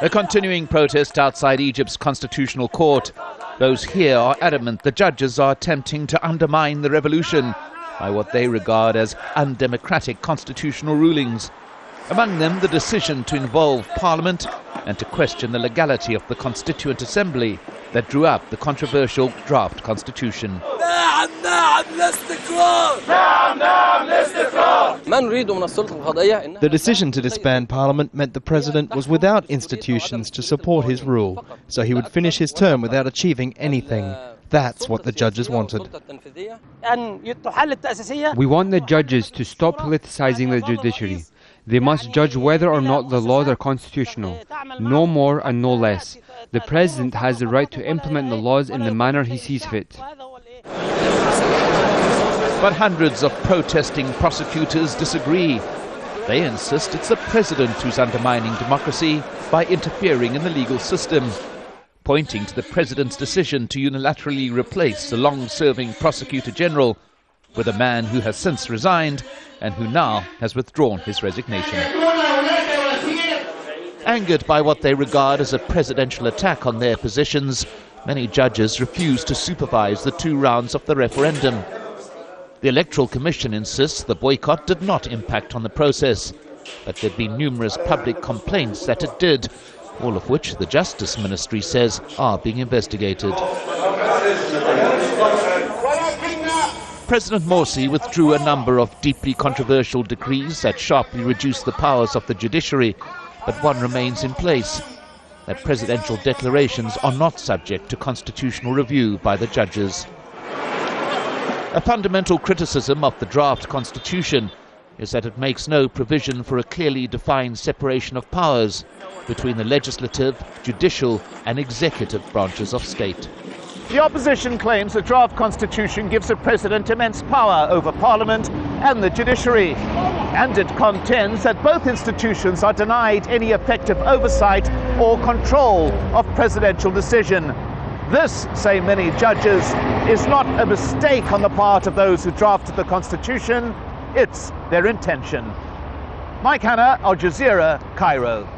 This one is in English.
A continuing protest outside Egypt's constitutional court. Those here are adamant the judges are attempting to undermine the revolution by what they regard as undemocratic constitutional rulings. Among them, the decision to involve Parliament and to question the legality of the Constituent Assembly that drew up the controversial draft constitution. The decision to disband Parliament meant the President was without institutions to support his rule, so he would finish his term without achieving anything. That's what the judges wanted. We want the judges to stop politicizing the judiciary. They must judge whether or not the laws are constitutional. No more and no less. The President has the right to implement the laws in the manner he sees fit. But hundreds of protesting prosecutors disagree. They insist it's the President who's undermining democracy by interfering in the legal system, pointing to the President's decision to unilaterally replace the long-serving Prosecutor General with a man who has since resigned and who now has withdrawn his resignation. Angered by what they regard as a presidential attack on their positions, many judges refuse to supervise the 2 rounds of the referendum. The Electoral Commission insists the boycott did not impact on the process, but there have been numerous public complaints that it did, all of which the Justice Ministry says are being investigated. President Morsi withdrew a number of deeply controversial decrees that sharply reduced the powers of the judiciary, but one remains in place, that presidential declarations are not subject to constitutional review by the judges. A fundamental criticism of the draft constitution is that it makes no provision for a clearly defined separation of powers between the legislative, judicial and executive branches of state. The opposition claims the draft constitution gives the president immense power over Parliament and the judiciary, and it contends that both institutions are denied any effective oversight or control of presidential decision. This, say many judges, is not a mistake on the part of those who drafted the constitution, it's their intention. Mike Hanna, Al Jazeera, Cairo.